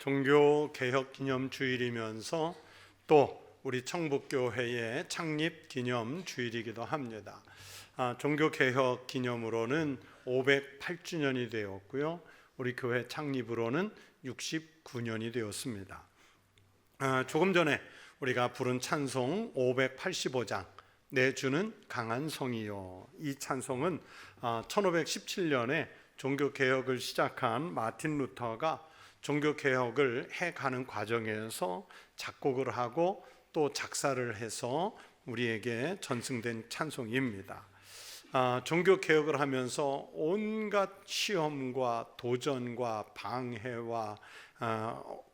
종교 개혁 기념 주일이면서 또 우리 청북교회의 창립 기념 주일이기도 합니다. 종교 개혁 기념으로는 508주년이 되었고요. 우리 교회 창립으로는 69년이 되었습니다. 조금 전에 우리가 부른 찬송 585장 내 주는 강한 성이요, 이 찬송은 1517년에 종교개혁을 시작한 마틴 루터가 종교개혁을 해가는 과정에서 작곡을 하고 또 작사를 해서 우리에게 전승된 찬송입니다. 종교개혁을 하면서 온갖 시험과 도전과 방해와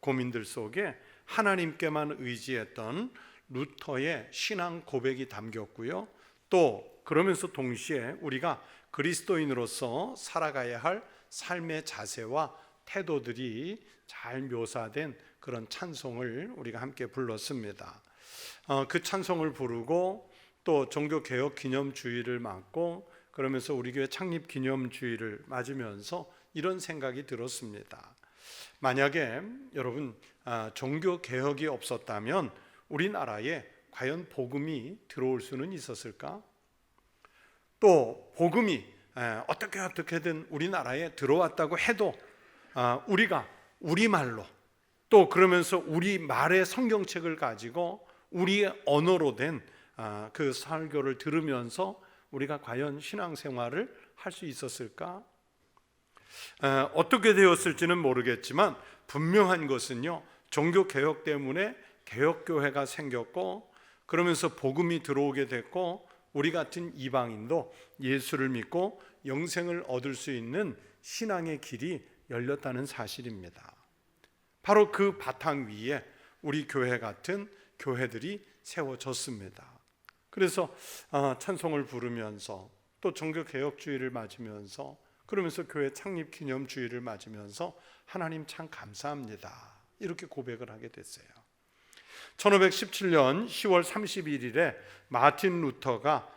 고민들 속에 하나님께만 의지했던 루터의 신앙 고백이 담겼고요. 또 그러면서 동시에 우리가 그리스도인으로서 살아가야 할 삶의 자세와 태도들이 잘 묘사된 그런 찬송을 우리가 함께 불렀습니다. 그 찬송을 부르고 또 종교개혁 기념주의를 맞고 그러면서 우리 교회 창립 기념주의를 맞으면서 이런 생각이 들었습니다. 만약에 여러분 종교개혁이 없었다면 우리나라에 과연 복음이 들어올 수는 있었을까? 또 복음이 어떻게든 우리나라에 들어왔다고 해도 우리가 우리말로 또 그러면서 우리 말의 성경책을 가지고 우리의 언어로 된 그 설교를 들으면서 우리가 과연 신앙생활을 할 수 있었을까? 어떻게 되었을지는 모르겠지만 분명한 것은요, 종교개혁 때문에 개혁교회가 생겼고 그러면서 복음이 들어오게 됐고 우리 같은 이방인도 예수를 믿고 영생을 얻을 수 있는 신앙의 길이 열렸다는 사실입니다. 바로 그 바탕 위에 우리 교회 같은 교회들이 세워졌습니다. 그래서 찬송을 부르면서 또 종교개혁주의를 맞으면서 그러면서 교회 창립 기념주의를 맞으면서 하나님 참 감사합니다, 이렇게 고백을 하게 됐어요. 1517년 10월 31일에 마틴 루터가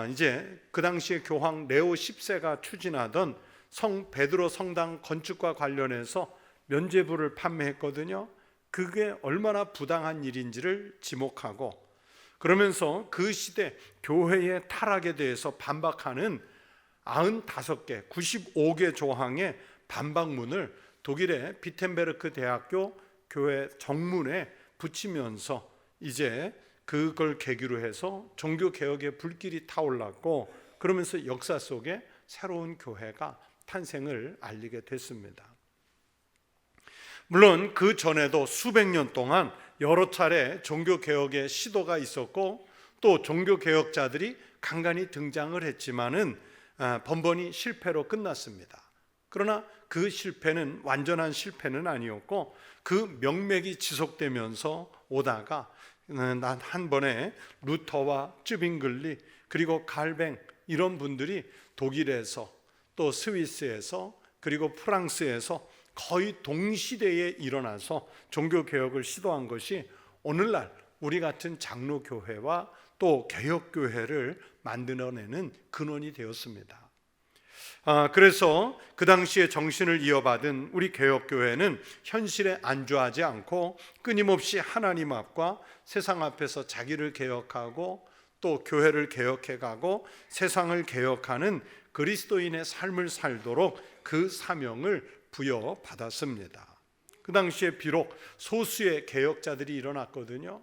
이제 그 당시에 교황 레오 10세가 추진하던 성 베드로 성당 건축과 관련해서 면죄부를 판매했거든요. 그게 얼마나 부당한 일인지를 지목하고 그러면서 그 시대 교회의 타락에 대해서 반박하는 95개, 95개 조항의 반박문을 독일의 비텐베르크 대학교 교회 정문에 붙이면서 이제 그걸 계기로 해서 종교개혁의 불길이 타올랐고 그러면서 역사 속에 새로운 교회가 탄생을 알리게 됐습니다. 물론 그 전에도 수백 년 동안 여러 차례 종교개혁의 시도가 있었고 또 종교개혁자들이 간간히 등장을 했지만은 번번이 실패로 끝났습니다. 그러나 그 실패는 완전한 실패는 아니었고 그 명맥이 지속되면서 오다가 한 번에 루터와 쯔빙글리 그리고 갈뱅 이런 분들이 독일에서 또 스위스에서 그리고 프랑스에서 거의 동시대에 일어나서 종교개혁을 시도한 것이 오늘날 우리 같은 장로교회와 또 개혁교회를 만들어내는 근원이 되었습니다. 그래서 그 당시에 정신을 이어받은 우리 개혁교회는 현실에 안주하지 않고 끊임없이 하나님 앞과 세상 앞에서 자기를 개혁하고 또 교회를 개혁해가고 세상을 개혁하는 그리스도인의 삶을 살도록 그 사명을 부여받았습니다. 그 당시에 비록 소수의 개혁자들이 일어났거든요.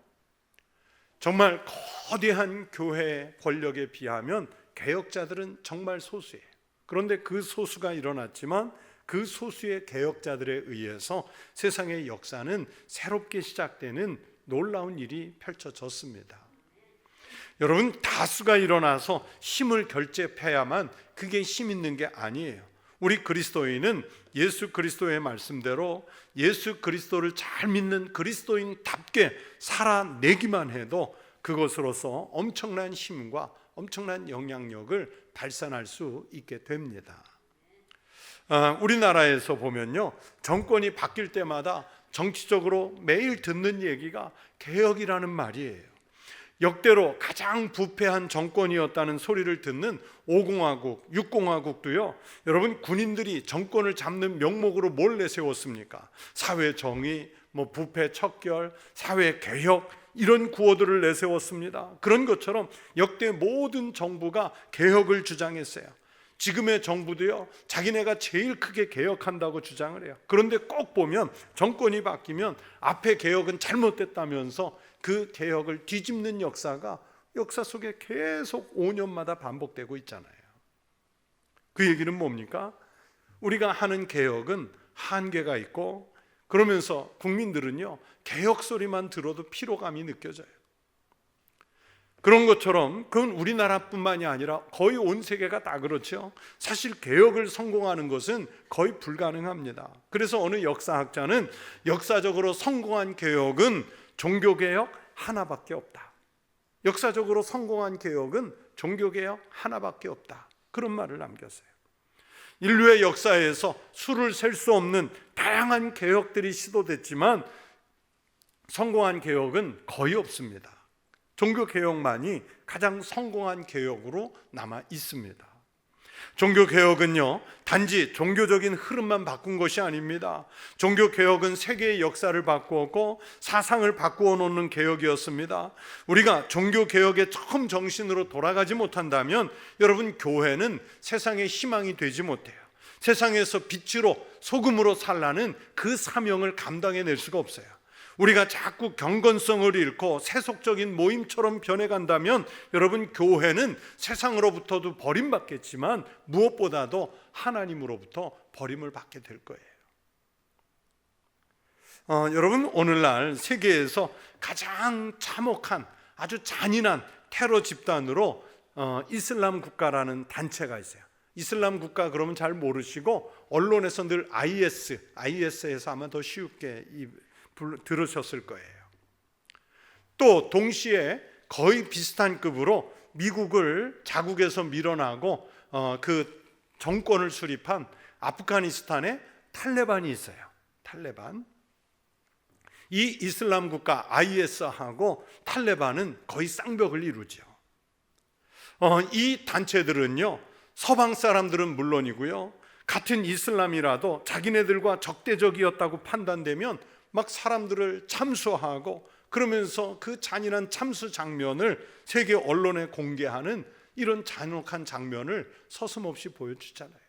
정말 거대한 교회 권력에 비하면 개혁자들은 정말 소수예요. 그런데 그 소수가 일어났지만 그 소수의 개혁자들에 의해서 세상의 역사는 새롭게 시작되는 놀라운 일이 펼쳐졌습니다. 여러분, 다수가 일어나서 힘을 결집해야만 그게 힘 있는 게 아니에요. 우리 그리스도인은 예수 그리스도의 말씀대로 예수 그리스도를 잘 믿는 그리스도인답게 살아내기만 해도 그것으로서 엄청난 힘과 엄청난 영향력을 발산할 수 있게 됩니다. 우리나라에서 보면요, 정권이 바뀔 때마다 정치적으로 매일 듣는 얘기가 개혁이라는 말이에요. 역대로 가장 부패한 정권이었다는 소리를 듣는 5공화국, 6공화국도요, 여러분 군인들이 정권을 잡는 명목으로 뭘 내세웠습니까? 사회 정의, 부패 척결, 사회 개혁, 이런 구호들을 내세웠습니다. 그런 것처럼 역대 모든 정부가 개혁을 주장했어요. 지금의 정부도요, 자기네가 제일 크게 개혁한다고 주장을 해요. 그런데 꼭 보면 정권이 바뀌면 앞에 개혁은 잘못됐다면서 그 개혁을 뒤집는 역사가 역사 속에 계속 5년마다 반복되고 있잖아요. 그 얘기는 뭡니까? 우리가 하는 개혁은 한계가 있고, 그러면서 국민들은요, 개혁 소리만 들어도 피로감이 느껴져요. 그런 것처럼 그건 우리나라뿐만이 아니라 거의 온 세계가 다 그렇죠. 사실 개혁을 성공하는 것은 거의 불가능합니다. 그래서 어느 역사학자는 역사적으로 성공한 개혁은 종교개혁 하나밖에 없다. 역사적으로 성공한 개혁은 종교개혁 하나밖에 없다. 그런 말을 남겼어요. 인류의 역사에서 수를 셀 수 없는 다양한 개혁들이 시도됐지만 성공한 개혁은 거의 없습니다. 종교개혁만이 가장 성공한 개혁으로 남아 있습니다. 종교개혁은요, 단지 종교적인 흐름만 바꾼 것이 아닙니다. 종교개혁은 세계의 역사를 바꾸었고 사상을 바꾸어 놓는 개혁이었습니다. 우리가 종교개혁의 처음 정신으로 돌아가지 못한다면 여러분, 교회는 세상의 희망이 되지 못해요. 세상에서 빛으로 소금으로 살라는 그 사명을 감당해낼 수가 없어요. 우리가 자꾸 경건성을 잃고 세속적인 모임처럼 변해간다면 여러분, 교회는 세상으로부터도 버림받겠지만 무엇보다도 하나님으로부터 버림을 받게 될 거예요. 여러분, 오늘날 세계에서 가장 참혹한 아주 잔인한 테러 집단으로 이슬람 국가라는 단체가 있어요. 이슬람 국가 그러면 잘 모르시고 언론에서 늘 IS에서 아마 더 쉽게 들으셨을 거예요. 또 동시에 거의 비슷한 급으로 미국을 자국에서 밀어나고 그 정권을 수립한 아프가니스탄에 탈레반이 있어요. 탈레반. 이 이슬람 국가 IS하고 탈레반은 거의 쌍벽을 이루죠. 이 단체들은요, 서방 사람들은 물론이고요, 같은 이슬람이라도 자기네들과 적대적이었다고 판단되면 막 사람들을 참수하고, 그러면서 그 잔인한 참수 장면을 세계 언론에 공개하는 이런 잔혹한 장면을 서슴없이 보여주잖아요.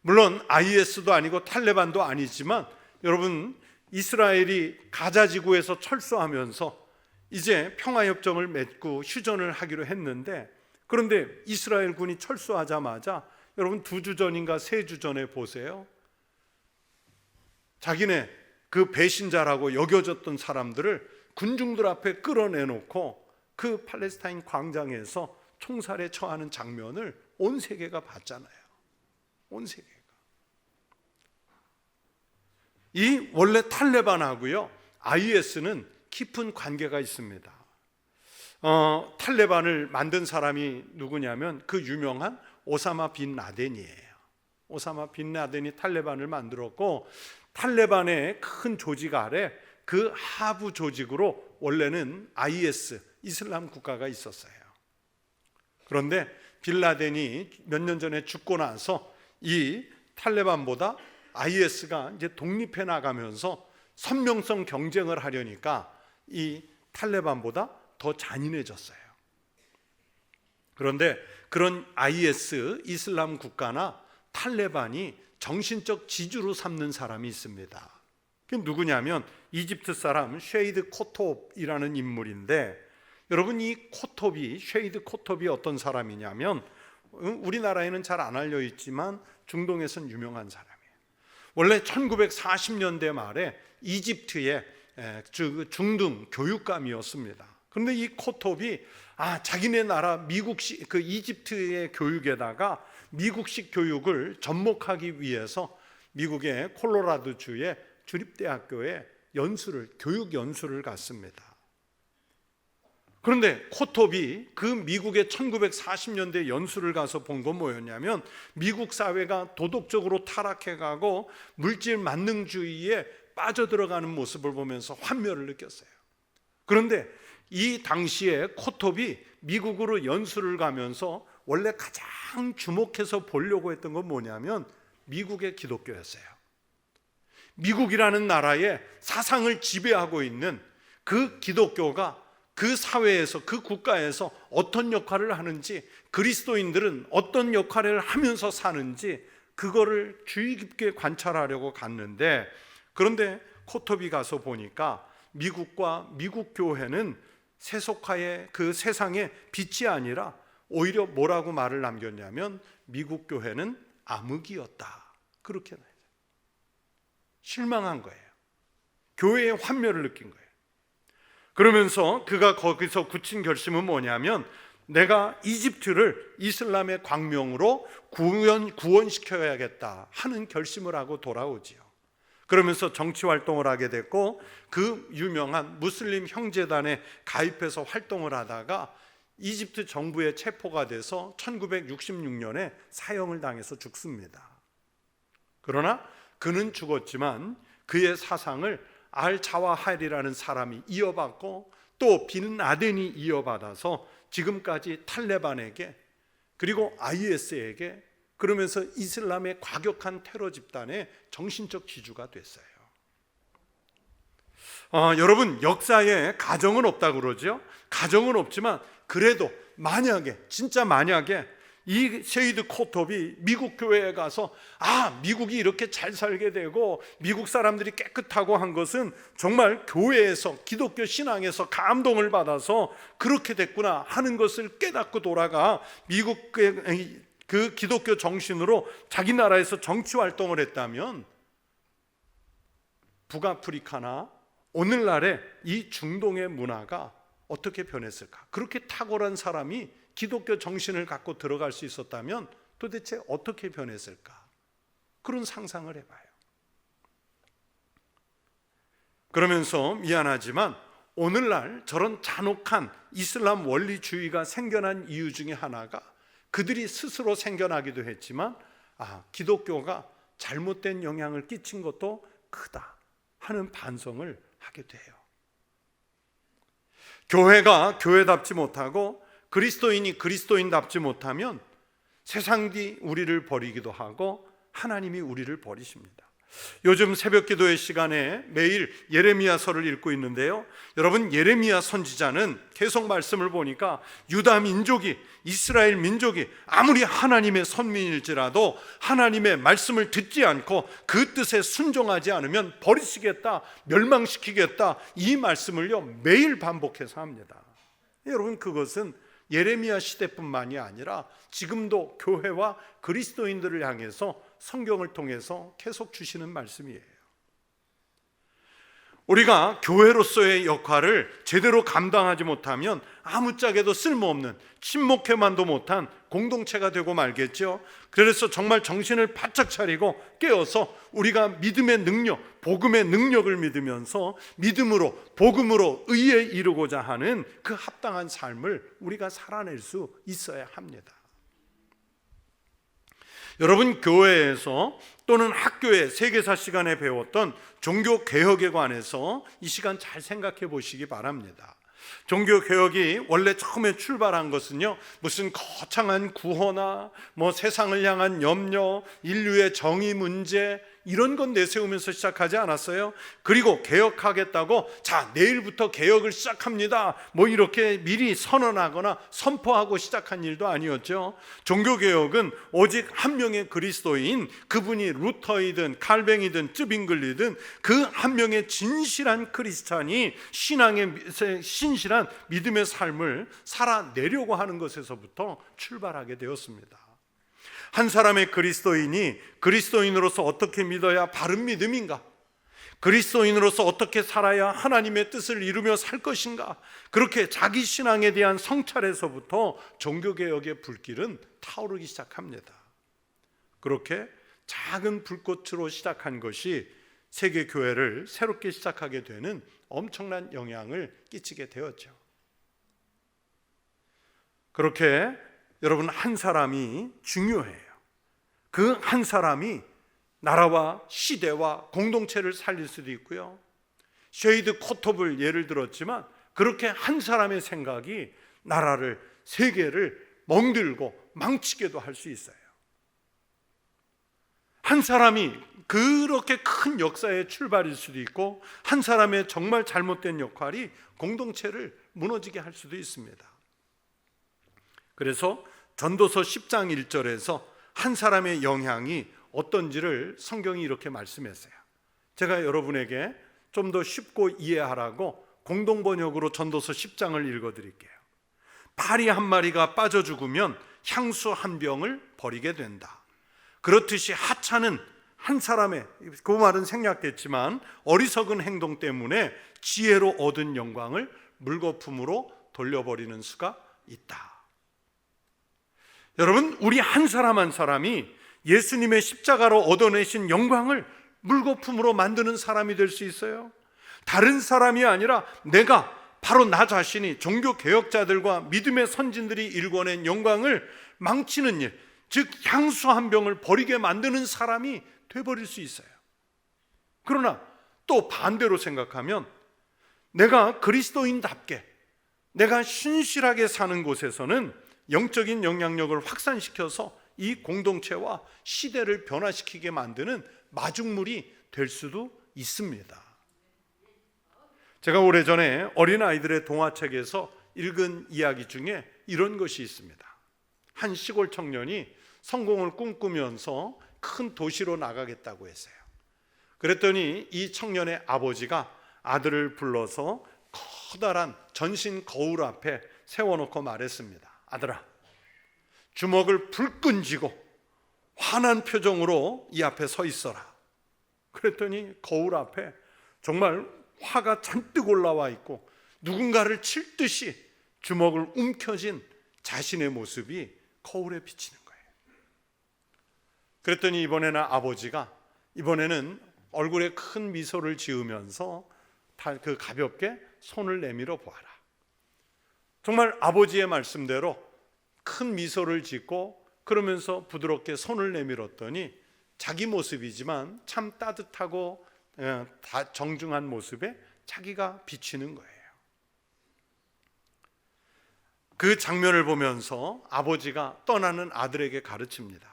물론 IS도 아니고 탈레반도 아니지만 여러분, 이스라엘이 가자 지구에서 철수하면서 이제 평화협정을 맺고 휴전을 하기로 했는데, 그런데 이스라엘 군이 철수하자마자 여러분 2주 전인가 3주 전에 보세요. 자기네 그 배신자라고 여겨졌던 사람들을 군중들 앞에 끌어내놓고 그 팔레스타인 광장에서 총살에 처하는 장면을 온 세계가 봤잖아요. 온 세계가. 이 원래 탈레반하고요, IS는 깊은 관계가 있습니다. 탈레반을 만든 사람이 누구냐면 그 유명한 오사마 빈 라덴이에요. 오사마 빈 라덴이 탈레반을 만들었고, 탈레반의 큰 조직 아래 그 하부 조직으로 원래는 IS, 이슬람 국가가 있었어요. 그런데 빈 라덴이 몇 년 전에 죽고 나서 이 탈레반보다 IS가 이제 독립해 나가면서 선명성 경쟁을 하려니까 이 탈레반보다 더 잔인해졌어요. 그런데 그런 IS, 이슬람 국가나 탈레반이 정신적 지주로 삼는 사람이 있습니다. 그게 누구냐면 이집트 사람 쉐이드 코톱이라는 인물인데, 여러분, 이 쉐이드 코톱이 어떤 사람이냐면 우리나라에는 잘 안 알려 있지만 중동에선 유명한 사람이에요. 원래 1940년대 말에 이집트의 중등 교육감이었습니다. 그런데 이 코톱이 자기네 나라 미국식 그 이집트의 교육에다가 미국식 교육을 접목하기 위해서 미국의 콜로라도주의 주립대학교에 교육 연수를 갔습니다. 그런데 코톱이 그 미국의 1940년대 연수를 가서 본 건 뭐였냐면 미국 사회가 도덕적으로 타락해가고 물질 만능주의에 빠져들어가는 모습을 보면서 환멸을 느꼈어요. 그런데 이 당시에 코톱이 미국으로 연수를 가면서 원래 가장 주목해서 보려고 했던 건 뭐냐면 미국의 기독교였어요. 미국이라는 나라의 사상을 지배하고 있는 그 기독교가 그 사회에서, 그 국가에서 어떤 역할을 하는지, 그리스도인들은 어떤 역할을 하면서 사는지 그거를 주의 깊게 관찰하려고 갔는데, 그런데 코톱이 가서 보니까 미국과 미국 교회는 세속화의 그 세상의 빛이 아니라 오히려 뭐라고 말을 남겼냐면 미국 교회는 암흑이었다. 그렇게 실망한 거예요. 교회의 환멸을 느낀 거예요. 그러면서 그가 거기서 굳힌 결심은 뭐냐면 내가 이집트를 이슬람의 광명으로 구원시켜야겠다 하는 결심을 하고 돌아오지요. 그러면서 정치 활동을 하게 됐고 그 유명한 무슬림 형제단에 가입해서 활동을 하다가 이집트 정부에 체포가 돼서 1966년에 사형을 당해서 죽습니다. 그러나 그는 죽었지만 그의 사상을 알 자와할이라는 사람이 이어받고 또 빈 라덴이 이어받아서 지금까지 탈레반에게 그리고 IS에게 그러면서 이슬람의 과격한 테러 집단의 정신적 지주가 됐어요. 여러분, 역사에 가정은 없다고 그러죠. 가정은 없지만 그래도 만약에 진짜 만약에 이 셰이드 코톱이 미국 교회에 가서 미국이 이렇게 잘 살게 되고 미국 사람들이 깨끗하고 한 것은 정말 교회에서 기독교 신앙에서 감동을 받아서 그렇게 됐구나 하는 것을 깨닫고 돌아가 미국의 그 기독교 정신으로 자기 나라에서 정치 활동을 했다면 북아프리카나 오늘날의 이 중동의 문화가 어떻게 변했을까? 그렇게 탁월한 사람이 기독교 정신을 갖고 들어갈 수 있었다면 도대체 어떻게 변했을까? 그런 상상을 해봐요. 그러면서 미안하지만 오늘날 저런 잔혹한 이슬람 원리주의가 생겨난 이유 중에 하나가 그들이 스스로 생겨나기도 했지만 기독교가 잘못된 영향을 끼친 것도 크다 하는 반성을 하게 돼요. 교회가 교회답지 못하고 그리스도인이 그리스도인답지 못하면 세상이 우리를 버리기도 하고 하나님이 우리를 버리십니다. 요즘 새벽 기도의 시간에 매일 예레미야서를 읽고 있는데요, 여러분, 예레미야 선지자는 계속 말씀을 보니까 유다 민족이, 이스라엘 민족이 아무리 하나님의 선민일지라도 하나님의 말씀을 듣지 않고 그 뜻에 순종하지 않으면 버리시겠다, 멸망시키겠다, 이 말씀을요 매일 반복해서 합니다. 여러분, 그것은 예레미야 시대뿐만이 아니라 지금도 교회와 그리스도인들을 향해서 성경을 통해서 계속 주시는 말씀이에요. 우리가 교회로서의 역할을 제대로 감당하지 못하면 아무짝에도 쓸모없는, 친목회만도 못한 공동체가 되고 말겠죠. 그래서 정말 정신을 바짝 차리고 깨어서 우리가 믿음의 능력, 복음의 능력을 믿으면서 믿음으로, 복음으로 의에 이루고자 하는 그 합당한 삶을 우리가 살아낼 수 있어야 합니다. 여러분, 교회에서 또는 학교의 세계사 시간에 배웠던 종교개혁에 관해서 이 시간 잘 생각해 보시기 바랍니다. 종교개혁이 원래 처음에 출발한 것은요, 무슨 거창한 구호나 세상을 향한 염려, 인류의 정의 문제 이런 건 내세우면서 시작하지 않았어요. 그리고 개혁하겠다고 내일부터 개혁을 시작합니다 이렇게 미리 선언하거나 선포하고 시작한 일도 아니었죠. 종교개혁은 오직 한 명의 그리스도인, 그분이 루터이든 칼뱅이든 쯔빙글리든 그 한 명의 진실한 크리스찬이 신앙의 신실한 믿음의 삶을 살아내려고 하는 것에서부터 출발하게 되었습니다. 한 사람의 그리스도인이 그리스도인으로서 어떻게 믿어야 바른 믿음인가? 그리스도인으로서 어떻게 살아야 하나님의 뜻을 이루며 살 것인가? 그렇게 자기 신앙에 대한 성찰에서부터 종교개혁의 불길은 타오르기 시작합니다. 그렇게 작은 불꽃으로 시작한 것이 세계교회를 새롭게 시작하게 되는 엄청난 영향을 끼치게 되었죠. 그렇게 여러분, 한 사람이 중요해요. 그 한 사람이 나라와 시대와 공동체를 살릴 수도 있고요. 셰이드 코톱을 예를 들었지만 그렇게 한 사람의 생각이 나라를, 세계를 멍들고 망치게도 할 수 있어요. 한 사람이 그렇게 큰 역사의 출발일 수도 있고, 한 사람의 정말 잘못된 역할이 공동체를 무너지게 할 수도 있습니다. 그래서 전도서 10장 1절에서 한 사람의 영향이 어떤지를 성경이 이렇게 말씀했어요. 제가 여러분에게 좀 더 쉽고 이해하라고 공동번역으로 전도서 10장을 읽어드릴게요. 파리 한 마리가 빠져 죽으면 향수 한 병을 버리게 된다. 그렇듯이 하찮은 한 사람의, 그 말은 생략됐지만 어리석은 행동 때문에 지혜로 얻은 영광을 물거품으로 돌려버리는 수가 있다. 여러분, 우리 한 사람 한 사람이 예수님의 십자가로 얻어내신 영광을 물거품으로 만드는 사람이 될 수 있어요. 다른 사람이 아니라 내가, 바로 나 자신이 종교 개혁자들과 믿음의 선진들이 일궈낸 영광을 망치는 일, 즉 향수 한 병을 버리게 만드는 사람이 돼버릴 수 있어요. 그러나 또 반대로 생각하면 내가 그리스도인답게, 내가 신실하게 사는 곳에서는 영적인 영향력을 확산시켜서 이 공동체와 시대를 변화시키게 만드는 마중물이 될 수도 있습니다. 제가 오래전에 어린아이들의 동화책에서 읽은 이야기 중에 이런 것이 있습니다. 한 시골 청년이 성공을 꿈꾸면서 큰 도시로 나가겠다고 했어요. 그랬더니 이 청년의 아버지가 아들을 불러서 커다란 전신 거울 앞에 세워놓고 말했습니다. 아들아, 주먹을 불끈 쥐고 환한 표정으로 이 앞에 서 있어라. 그랬더니 거울 앞에 정말 화가 잔뜩 올라와 있고 누군가를 칠 듯이 주먹을 움켜쥔 자신의 모습이 거울에 비치는 거예요. 그랬더니 이번에는 얼굴에 큰 미소를 지으면서 그 가볍게 손을 내밀어 보아라. 정말 아버지의 말씀대로 큰 미소를 짓고 그러면서 부드럽게 손을 내밀었더니 자기 모습이지만 참 따뜻하고 정중한 모습에 자기가 비치는 거예요. 그 장면을 보면서 아버지가 떠나는 아들에게 가르칩니다.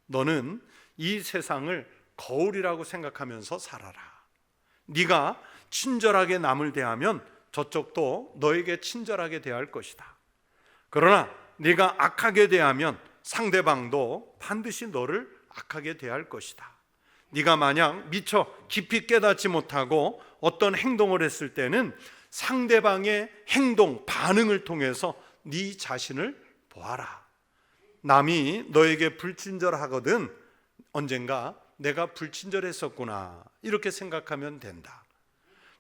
너는 이 세상을 거울이라고 생각하면서 살아라. 네가 친절하게 남을 대하면 저쪽도 너에게 친절하게 대할 것이다. 그러나 네가 악하게 대하면 상대방도 반드시 너를 악하게 대할 것이다. 네가 만약 미처 깊이 깨닫지 못하고 어떤 행동을 했을 때는 상대방의 행동, 반응을 통해서 네 자신을 보아라. 남이 너에게 불친절하거든 언젠가 내가 불친절했었구나, 이렇게 생각하면 된다.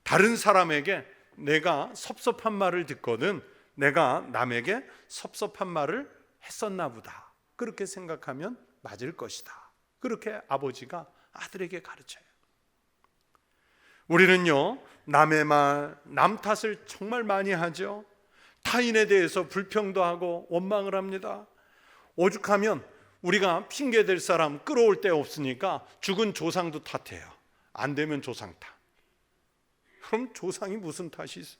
다른 사람에게 내가 섭섭한 말을 듣거든 내가 남에게 섭섭한 말을 했었나 보다, 그렇게 생각하면 맞을 것이다. 그렇게 아버지가 아들에게 가르쳐요. 우리는요, 남의 말, 남 탓을 정말 많이 하죠. 타인에 대해서 불평도 하고 원망을 합니다. 오죽하면 우리가 핑계댈 사람 끌어올 데 없으니까 죽은 조상도 탓해요. 안 되면 조상 탓. 그럼 조상이 무슨 탓이 있어요?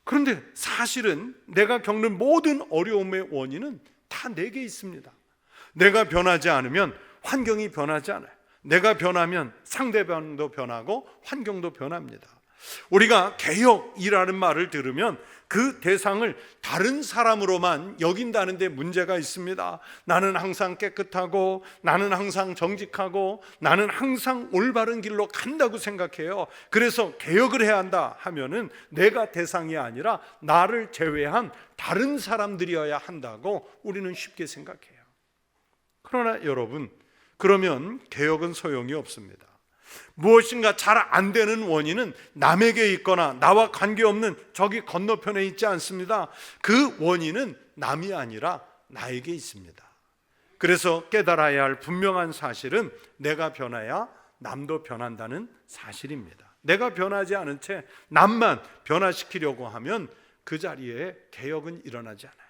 그런데 사실은 내가 겪는 모든 어려움의 원인은 다 내게 있습니다. 내가 변하지 않으면 환경이 변하지 않아요. 내가 변하면 상대방도 변하고 환경도 변합니다. 우리가 개혁이라는 말을 들으면 그 대상을 다른 사람으로만 여긴다는 데 문제가 있습니다. 나는 항상 깨끗하고 나는 항상 정직하고 나는 항상 올바른 길로 간다고 생각해요. 그래서 개혁을 해야 한다 하면은 내가 대상이 아니라 나를 제외한 다른 사람들이어야 한다고 우리는 쉽게 생각해요. 그러나 여러분, 그러면 개혁은 소용이 없습니다. 무엇인가 잘 안 되는 원인은 남에게 있거나 나와 관계없는 저기 건너편에 있지 않습니다. 그 원인은 남이 아니라 나에게 있습니다. 그래서 깨달아야 할 분명한 사실은 내가 변해야 남도 변한다는 사실입니다. 내가 변하지 않은 채 남만 변화시키려고 하면 그 자리에 개혁은 일어나지 않아요.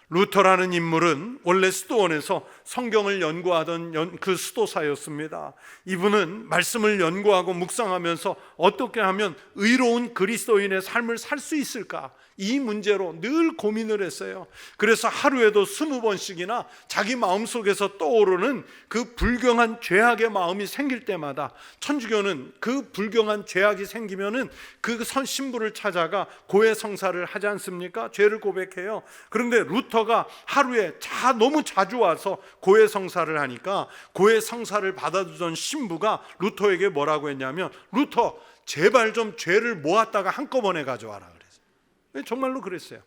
루터라는 인물은 원래 수도원에서 성경을 연구하던 그 수도사였습니다. 이분은 말씀을 연구하고 묵상하면서 어떻게 하면 의로운 그리스도인의 삶을 살 수 있을까, 이 문제로 늘 고민을 했어요. 그래서 하루에도 20번씩이나 자기 마음속에서 떠오르는 그 불경한 죄악의 마음이 생길 때마다, 천주교는 그 불경한 죄악이 생기면은 그 신부를 찾아가 고해 성사를 하지 않습니까? 죄를 고백해요. 그런데 루터가 하루에 너무 자주 와서 고해 성사를 하니까 고해 성사를 받아주던 신부가 루터에게 뭐라고 했냐면, 루터 제발 좀 죄를 모았다가 한꺼번에 가져와라 그랬어요. 정말로 그랬어요.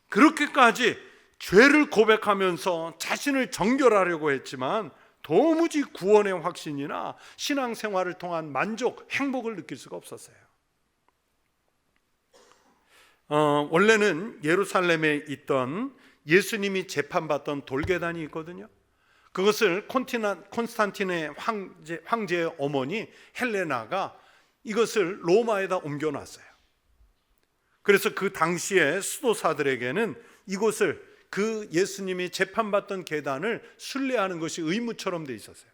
그렇게까지 죄를 고백하면서 자신을 정결하려고 했지만 도무지 구원의 확신이나 신앙생활을 통한 만족, 행복을 느낄 수가 없었어요. 원래는 예루살렘에 있던 예수님이 재판받던 돌계단이 있거든요. 그것을 콘스탄틴의 황제의 어머니 헬레나가 이것을 로마에다 옮겨놨어요. 그래서 그 당시에 수도사들에게는 이곳을, 그 예수님이 재판받던 계단을 순례하는 것이 의무처럼 돼 있었어요.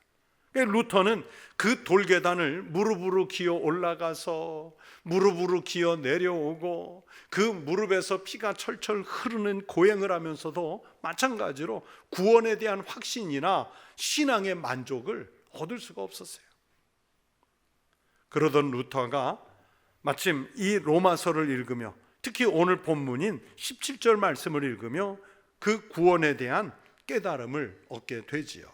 루터는 그 돌계단을 무릎으로 기어 올라가서 무릎으로 기어 내려오고 그 무릎에서 피가 철철 흐르는 고행을 하면서도 마찬가지로 구원에 대한 확신이나 신앙의 만족을 얻을 수가 없었어요. 그러던 루터가 마침 이 로마서를 읽으며, 특히 오늘 본문인 17절 말씀을 읽으며 그 구원에 대한 깨달음을 얻게 되지요.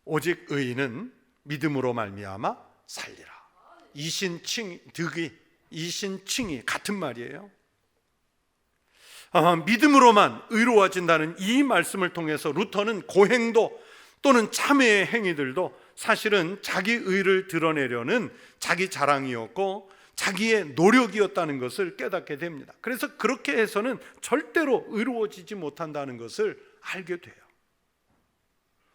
오직 의인은 믿음으로 말미암아 살리라. 이신칭이 같은 말이에요. 믿음으로만 의로워진다는 이 말씀을 통해서 루터는 고행도 또는 참회의 행위들도 사실은 자기 의를 드러내려는 자기 자랑이었고 자기의 노력이었다는 것을 깨닫게 됩니다. 그래서 그렇게 해서는 절대로 의로워지지 못한다는 것을 알게 돼요.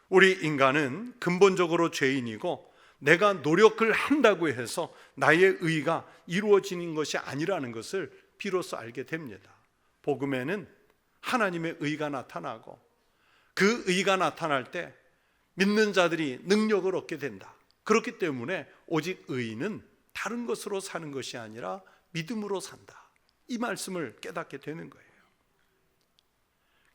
우리 인간은 근본적으로 죄인이고 내가 노력을 한다고 해서 나의 의가 이루어지는 것이 아니라는 것을 비로소 알게 됩니다. 복음에는 하나님의 의가 나타나고 그 의가 나타날 때 믿는 자들이 능력을 얻게 된다. 그렇기 때문에 오직 의인은 다른 것으로 사는 것이 아니라 믿음으로 산다. 이 말씀을 깨닫게 되는 거예요.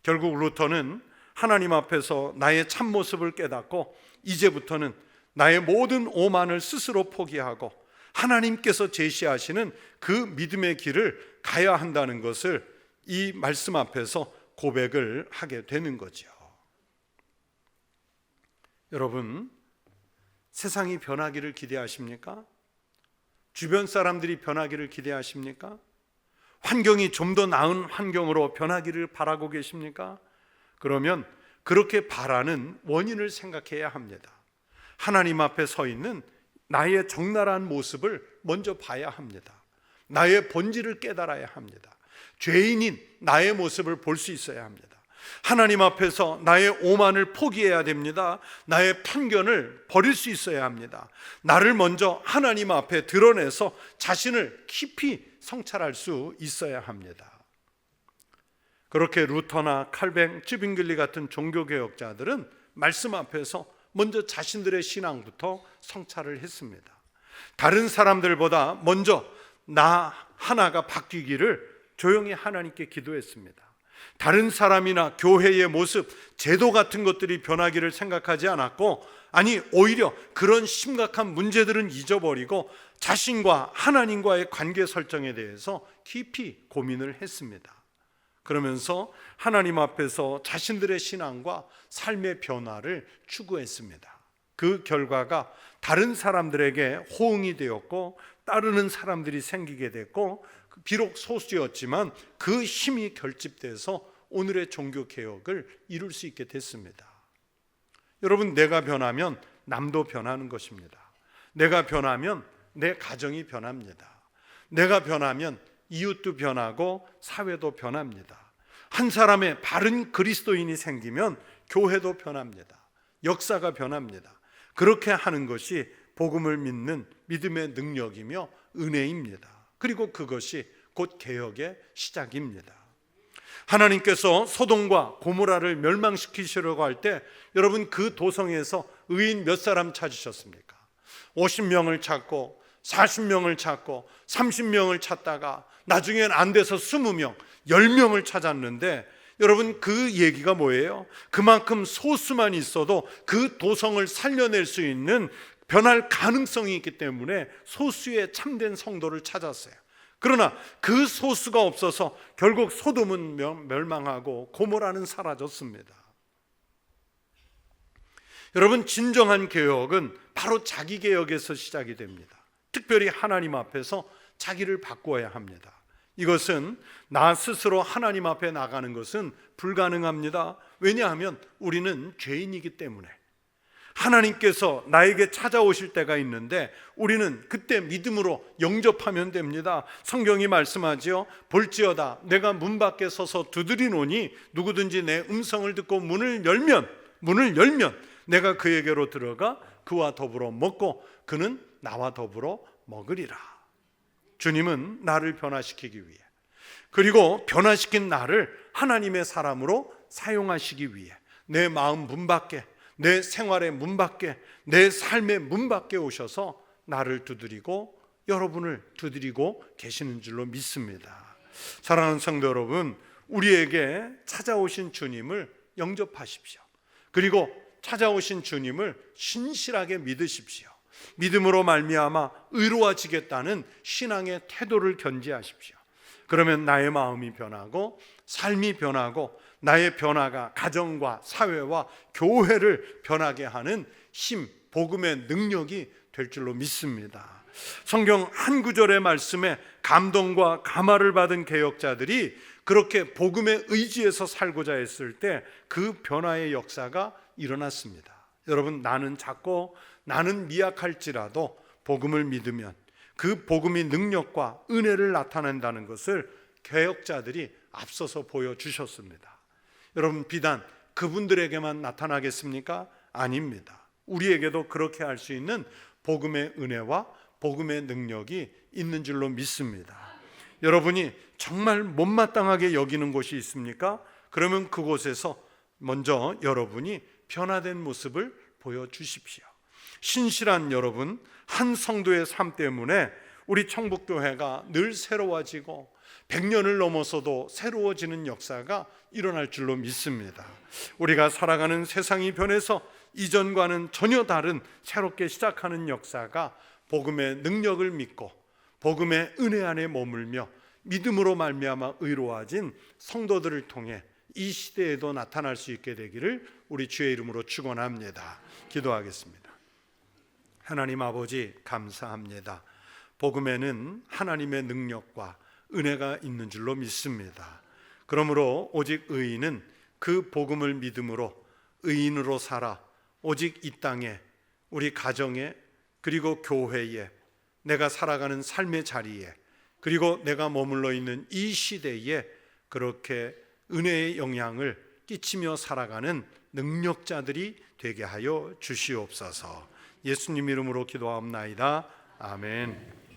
결국 루터는 하나님 앞에서 나의 참모습을 깨닫고 이제부터는 나의 모든 오만을 스스로 포기하고 하나님께서 제시하시는 그 믿음의 길을 가야 한다는 것을 이 말씀 앞에서 고백을 하게 되는 거죠. 여러분, 세상이 변하기를 기대하십니까? 주변 사람들이 변하기를 기대하십니까? 환경이 좀 더 나은 환경으로 변하기를 바라고 계십니까? 그러면 그렇게 바라는 원인을 생각해야 합니다. 하나님 앞에 서 있는 나의 적나라한 모습을 먼저 봐야 합니다. 나의 본질을 깨달아야 합니다. 죄인인 나의 모습을 볼 수 있어야 합니다. 하나님 앞에서 나의 오만을 포기해야 됩니다. 나의 편견을 버릴 수 있어야 합니다. 나를 먼저 하나님 앞에 드러내서 자신을 깊이 성찰할 수 있어야 합니다. 그렇게 루터나 칼뱅, 쯔빙글리 같은 종교개혁자들은 말씀 앞에서 먼저 자신들의 신앙부터 성찰을 했습니다. 다른 사람들보다 먼저 나 하나가 바뀌기를 조용히 하나님께 기도했습니다. 다른 사람이나 교회의 모습, 제도 같은 것들이 변하기를 생각하지 않았고, 아니 오히려 그런 심각한 문제들은 잊어버리고 자신과 하나님과의 관계 설정에 대해서 깊이 고민을 했습니다. 그러면서 하나님 앞에서 자신들의 신앙과 삶의 변화를 추구했습니다. 그 결과가 다른 사람들에게 호응이 되었고 따르는 사람들이 생기게 됐고, 비록 소수였지만 그 힘이 결집돼서 오늘의 종교개혁을 이룰 수 있게 됐습니다. 여러분, 내가 변하면 남도 변하는 것입니다. 내가 변하면 내 가정이 변합니다. 내가 변하면 이웃도 변하고 사회도 변합니다. 한 사람의 바른 그리스도인이 생기면 교회도 변합니다. 역사가 변합니다. 그렇게 하는 것이 복음을 믿는 믿음의 능력이며 은혜입니다. 그리고 그것이 곧 개혁의 시작입니다. 하나님께서 소돔과 고모라를 멸망시키시려고 할 때 여러분 그 도성에서 의인 몇 사람 찾으셨습니까? 50명을 찾고 40명을 찾고 30명을 찾다가 나중엔 안 돼서 20명, 10명을 찾았는데 여러분 그 얘기가 뭐예요? 그만큼 소수만 있어도 그 도성을 살려낼 수 있는 변할 가능성이 있기 때문에 소수의 참된 성도를 찾았어요. 그러나 그 소수가 없어서 결국 소돔은 멸망하고 고모라는 사라졌습니다. 여러분 진정한 개혁은 바로 자기 개혁에서 시작이 됩니다. 특별히 하나님 앞에서 자기를 바꾸어야 합니다. 이것은 나 스스로 하나님 앞에 나가는 것은 불가능합니다. 왜냐하면 우리는 죄인이기 때문에. 하나님께서 나에게 찾아오실 때가 있는데 우리는 그때 믿음으로 영접하면 됩니다. 성경이 말씀하지요. 볼지어다 내가 문 밖에 서서 두드리노니 누구든지 내 음성을 듣고 문을 열면 내가 그에게로 들어가 그와 더불어 먹고 그는 나와 더불어 먹으리라. 주님은 나를 변화시키기 위해, 그리고 변화시킨 나를 하나님의 사람으로 사용하시기 위해 내 마음 문 밖에, 내 생활의 문 밖에, 내 삶의 문 밖에 오셔서 나를 두드리고 여러분을 두드리고 계시는 줄로 믿습니다. 사랑하는 성도 여러분, 우리에게 찾아오신 주님을 영접하십시오. 그리고 찾아오신 주님을 신실하게 믿으십시오. 믿음으로 말미암아 의로워지겠다는 신앙의 태도를 견지하십시오. 그러면 나의 마음이 변하고 삶이 변하고 나의 변화가 가정과 사회와 교회를 변하게 하는 힘, 복음의 능력이 될 줄로 믿습니다. 성경 한 구절의 말씀에 감동과 감화를 받은 개혁자들이 그렇게 복음의 의지에서 살고자 했을 때 그 변화의 역사가 일어났습니다. 여러분, 나는 작고 나는 미약할지라도 복음을 믿으면 그 복음이 능력과 은혜를 나타낸다는 것을 개혁자들이 앞서서 보여주셨습니다. 여러분, 비단 그분들에게만 나타나겠습니까? 아닙니다. 우리에게도 그렇게 할 수 있는 복음의 은혜와 복음의 능력이 있는 줄로 믿습니다. 여러분이 정말 못마땅하게 여기는 곳이 있습니까? 그러면 그곳에서 먼저 여러분이 변화된 모습을 보여주십시오. 신실한 여러분, 한 성도의 삶 때문에 우리 청북교회가 늘 새로워지고 100년을 넘어서도 새로워지는 역사가 일어날 줄로 믿습니다. 우리가 살아가는 세상이 변해서 이전과는 전혀 다른 새롭게 시작하는 역사가 복음의 능력을 믿고 복음의 은혜 안에 머물며 믿음으로 말미암아 의로워진 성도들을 통해 이 시대에도 나타날 수 있게 되기를 우리 주의 이름으로 축원합니다. 기도하겠습니다. 하나님 아버지, 감사합니다. 복음에는 하나님의 능력과 은혜가 있는 줄로 믿습니다. 그러므로 오직 의인은 그 복음을 믿음으로 의인으로 살아 오직 이 땅에, 우리 가정에, 그리고 교회에, 내가 살아가는 삶의 자리에, 그리고 내가 머물러 있는 이 시대에 그렇게 은혜의 영향을 끼치며 살아가는 능력자들이 되게 하여 주시옵소서. 예수님 이름으로 기도하옵나이다. 아멘.